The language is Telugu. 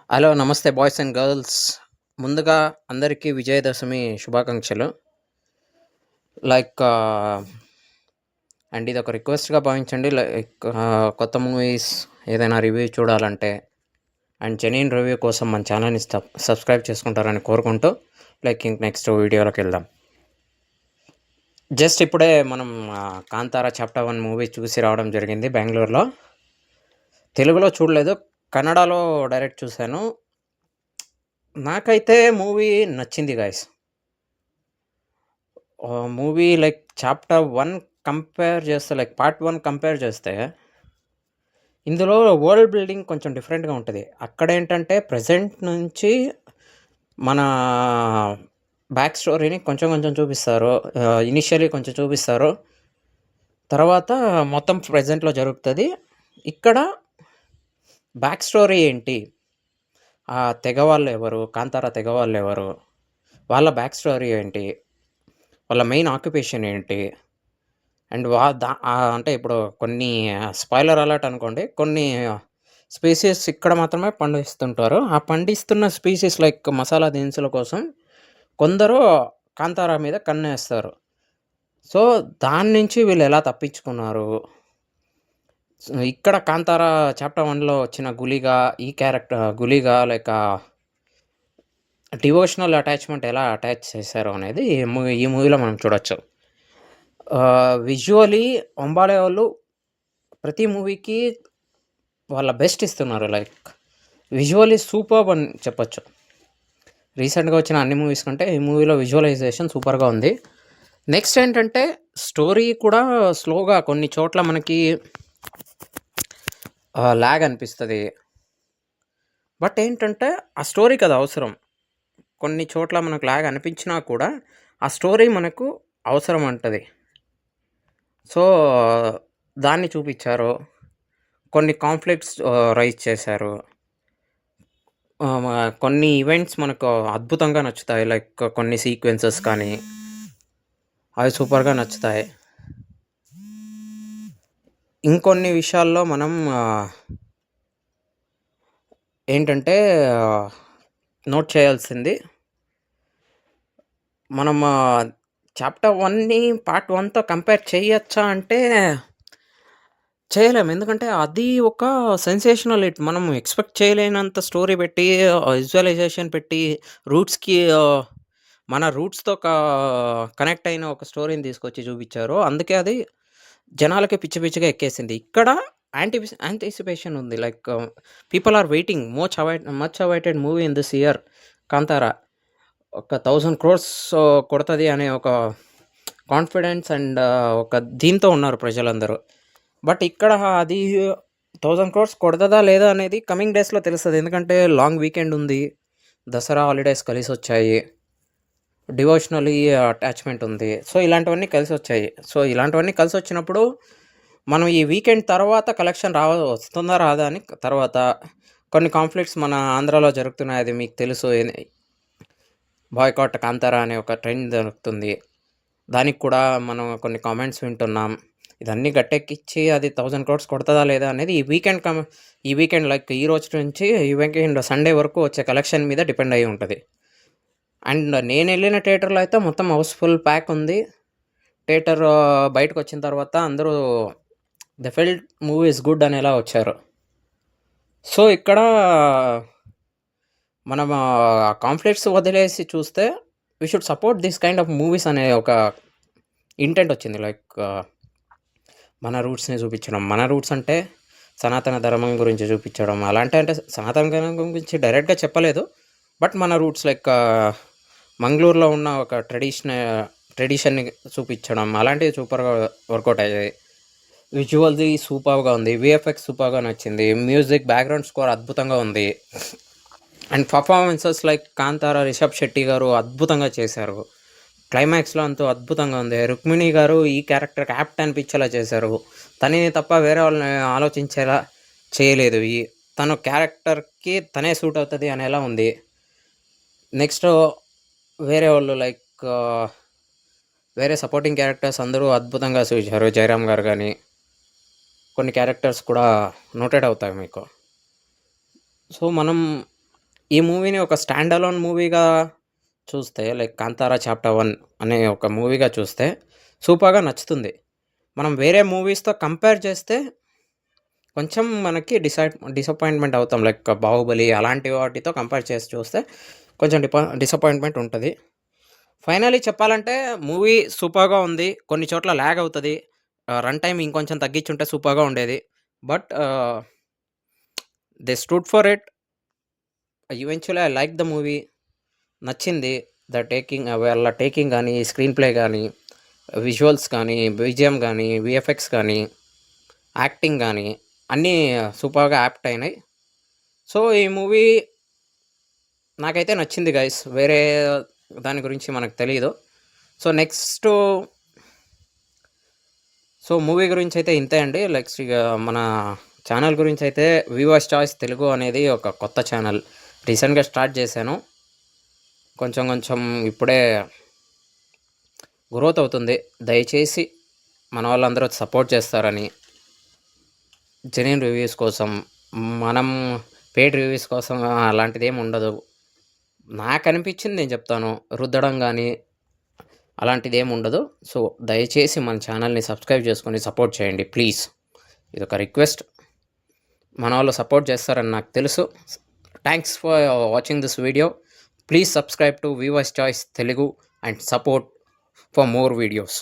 హలో! నమస్తే బాయ్స్ అండ్ గర్ల్స్. ముందుగా అందరికీ విజయదశమి శుభాకాంక్షలు. లైక్ అండ్ ఇదొక రిక్వెస్ట్‌గా భావించండి. కొత్త మూవీస్ ఏదైనా రివ్యూ చూడాలంటే అండ్ జెన్యూన్ రివ్యూ కోసం మన ఛానల్‌ని సబ్స్క్రైబ్ చేసుకుంటారని కోరుకుంటూ ఇంక నెక్స్ట్ వీడియోలోకెళ్దాం. జస్ట్ ఇప్పుడే మనం 'కాంతార చాప్టర్ 1' మూవీ చూసి రావడం జరిగింది బెంగుళూరులో. తెలుగులో చూడలేదు. కన్నడలో డైరెక్ట్ చూశాను. నాకైతే మూవీ నచ్చింది గైస్. మూవీ చాప్టర్ 1 కంపేర్ చేస్తే పార్ట్ 1 కంపేర్ చేస్తే ఇందులో వరల్డ్ బిల్డింగ్ కొంచెం డిఫరెంట్‌గా ఉంటది. అక్కడేంటంటే ప్రెజెంట్ నుంచి మన బ్యాక్ స్టోరీని కొంచెం కొంచెం చూపిస్తారు. ఇనిషియల్లీ కొంచెం చూపిస్తారు. తర్వాత మొత్తం ప్రెజెంట్‌లో జరుగుతది. ఇక్కడ బ్యాక్ స్టోరీ ఏంటి? ఆ తెగ వాళ్ళెవరు? కాంతార తెగ వాళ్ళెవరు? వాళ్ళ బ్యాక్ స్టోరీ ఏంటి? వాళ్ళ మెయిన్ ఆక్యుపేషన్ ఏంటి? అండ్ అంటే ఇప్పుడు కొన్ని స్పాయిలర్ అలర్ట్ అనుకోండి. కొన్ని స్పీసీస్ ఇక్కడ మాత్రమే పండిస్తుంటారు. ఆ పండిస్తున్న స్పీసీస్ మసాలా దినుసుల కోసం కొందరు కాంతార మీద కన్నేస్తారు. సో, దాని నుంచి వీళ్ళు ఎలా తప్పించుకున్నారు? ఇక్కడ కాంతార చాప్టర్ 1లో వచ్చిన గులిగా ఈ క్యారెక్టర్ గులిగా డివోషనల్ అటాచ్‌మెంట్ ఎలా అటాచ్ చేశారు అనేది ఈ మూవీలో మనం చూడొచ్చు. విజువల్లీ అంబాడే వాళ్ళు ప్రతి మూవీకి వాళ్ళ బెస్ట్ ఇస్తున్నారు. విజువల్లీ సూపర్బ్ అని చెప్పొచ్చు. రీసెంట్‌గా వచ్చిన అన్ని మూవీస్ కంటే ఈ మూవీలో విజువలైజేషన్ సూపర్‌గా ఉంది. నెక్స్ట్ ఏంటంటే స్టోరీ కూడా స్లోగా కొన్ని చోట్ల మనకి లాగ్ అనిపిస్తది. బట్ ఏంటంటే ఆ స్టోరీకి అది అవసరం. కొన్ని చోట్ల మనకు లాగ్ అనిపించినా కూడా ఆ స్టోరీ మనకు అవసరం అంటది. సో, దాన్ని చూపిచ్చారు. కొన్ని కాన్‌ఫ్లిక్ట్స్ రైజ్ చేశారు. కొన్ని ఈవెంట్స్ మనకు అద్భుతంగా నచ్చుతాయి. కొన్ని సీక్వెన్సెస్ కానీ అవి సూపర్‌గా నచ్చుతాయి. ఇంకొన్ని విషయాల్లో మనం ఏంటంటే నోట్ చేయాల్సింది మనం చాప్టర్ 1ని పార్ట్ 1తో కంపేర్ చేయొచ్చా అంటే చేయలేము. ఎందుకంటే అది ఒక సెన్సేషనల్ హిట్. మనం ఎక్స్‌పెక్ట్ చేయలేనంత స్టోరీ పెట్టి, విజువలైజేషన్ పెట్టి, రూట్స్‌కి మన రూట్స్‌తో కనెక్ట్ అయిన ఒక స్టోరీని తీసుకొచ్చి చూపిచ్చారు. అందుకే అది జనాలకి పిచ్చి పిచ్చిగా ఎక్కేసింది. ఇక్కడ యాంటిసిపేషన్ ఉంది. People are waiting much awaited movie in this year 'Kantara.' ఒక 1000 క్రోర్స్ కొడతది అనే ఒక కాన్ఫిడెన్స్ అండ్ ఒక దీంతో ఉన్నారు ప్రజలందరూ. బట్ ఇక్కడ అది 1000 క్రోర్స్ కొడతదా లేదా అనేది కమింగ్ డేస్‌లో తెలుస్తది. ఎందుకంటే లాంగ్ వీకెండ్ ఉంది. దసరా హాలిడేస్ కలిసొచ్చాయి. డివోషనల్లీ అటాచ్‌మెంట్ ఉంది. సో, ఇలాంటివన్నీ కలిసొచ్చాయి. సో, ఇలాంటివన్నీ కలిసొచ్చినప్పుడు మనం ఈ వీకెండ్ తర్వాత కలెక్షన్ వస్తుందా రాదా అని తర్వాత కొన్ని కాన్‌ఫ్లిక్ట్స్ మన ఆంధ్రాలో జరుగుతున్నాయి. అది మీకు తెలుసు. బాయ్‌కాట్ కాంతార అనే ఒక ట్రెండ్ జరుగుతుంది. దానికి కూడా మనం కొన్ని కామెంట్స్ వింటున్నాం. ఇదన్నీ గట్టెక్కిచ్చి అది 1000 క్రోర్స్ కొడతదా లేదా అనేది ఈ వీకెండ్ ఈ రోజు నుంచి ఈ వీకెండ్ సండే వరకు వచ్చే కలెక్షన్ మీద డిపెండ్ అయ్యి ఉంటది. అండ్ నేనెళ్ళిన థియేటర్‌లో అయితే మొత్తం హౌస్‌ఫుల్ ప్యాక్ ఉంది. థియేటర్ బయటకొచ్చిన తర్వాత అందరూ they felt movie is good అనేలా వచ్చారు. సో, ఇక్కడ మనం కాన్‌ఫ్లిక్ట్స్ వదిలేసి చూస్తే we should support this kind of movies అనే ఒక ఇంటెంట్ వచ్చింది. మన రూట్స్‌ని చూపించడం. మన రూట్స్ అంటే సనాతన ధర్మం గురించి చూపించడం. అంటే సనాతన ధర్మం గురించి డైరెక్ట్‌గా చెప్పలేదు. బట్ మన రూట్స్ మంగళూరులో ఉన్న ఒక ట్రెడిషన్‌ని చూపించడం అలాంటివి సూపర్‌గా వర్కౌట్ అయ్యాయి. విజువల్‌ది సూపర్‌గా ఉంది. వీఎఫ్ఎక్స్ సూపర్‌గా నచ్చింది. మ్యూజిక్ బ్యాక్‌గ్రౌండ్ స్కోర్ అద్భుతంగా ఉంది. అండ్ పర్ఫార్మెన్సెస్ కాంతార, రిషబ్ శెట్టి గారు అద్భుతంగా చేశారు. క్లైమాక్స్‌లో అంతా అద్భుతంగా ఉంది. రుక్మిణి గారు ఈ క్యారెక్టర్‌కి యాప్ట్ అనిపించేలా చేశారు. తనని తప్ప వేరే వాళ్ళని ఆలోచించేలా చేయలేదు. తను క్యారెక్టర్‌కి తనే సూట్ అవుతది అనేలా ఉంది. నెక్స్ట్ వేరే వాళ్ళు వేరే సపోర్టింగ్ క్యారెక్టర్స్ అందరూ అద్భుతంగా చూశారు. జయరామ్ గారు గానీ, కొన్ని క్యారెక్టర్స్ కూడా నోటెడ్ అవుతాయి మీకు. సో, మనం ఈ మూవీని ఒక స్టాండ్ అలోన్ మూవీగా చూస్తే లైక్ 'కాంతారా చాప్టర్ 1' అనే ఒక మూవీగా చూస్తే సూపర్‌గా నచ్చుతుంది. మనం వేరే మూవీస్‌తో కంపేర్ చేస్తే కొంచెం మనకి డిసప్పాయింట్‌మెంట్ అవుతాం. లైక్ 'బాహుబలి' అలాంటి వాటితో కంపేర్ చేసి చూస్తే కొంచెం డిసప్పాయింట్‌మెంట్ ఉంటది. ఫైనల్లీ చెప్పాలంటే మూవీ సూపర్‌గా ఉంది. కొన్ని చోట్ల లాగ్ అవుతది. రన్ టైమ్ ఇంకొంచెం తగ్గించుంటే సూపర్‌గా ఉండేది. But they stood for it. Eventually I like the movie. నచ్చింది. వాళ్ళ టేకింగ్ గానీ, స్క్రీన్ ప్లే గానీ, విజువల్స్ కానీ, బీజీఎం గానీ, వీఎఫ్ఎక్స్ కానీ, యాక్టింగ్ గానీ అన్నీ సూపర్‌గా యాప్ట్ అయినాయి. సో, ఈ మూవీ నాకైతే నచ్చింది గైస్. వేరే దాని గురించి మనకు తెలీదు. సో, నెక్స్టు మూవీ గురించయితే ఇంతే అండి. నెక్స్ట్ ఇగ మన ఛానల్ గురించయితే వ్యూవర్స్ చాయిస్ తెలుగు అనేది ఒక కొత్త ఛానల్. రీసెంట్‌గా స్టార్ట్ చేశాను. కొంచెం కొంచెం ఇప్పుడే గ్రోత్ అవుతుంది. దయచేసి మన వాళ్ళందరూ సపోర్ట్ చేస్తారని, జెన్యూన్ రివ్యూస్ కోసం, మనం పెయిడ్ రివ్యూస్ కోసం అలాంటిదేమి ఉండదు. నాకనిపించింది నేను చెప్తాను. రుద్దడం గానీ, అలాంటిదేమి ఉండదు. సో, దయచేసి మన ఛానల్‌ని సబ్స్క్రైబ్ చేసుకొని సపోర్ట్ చేయండి ప్లీజ్. ఇదొక రిక్వెస్ట్. మనోళ్ళు సపోర్ట్ చేస్తారని నాకు తెలుసు. Thanks for watching this video. Please subscribe to viewers choice Telugu and support for more videos.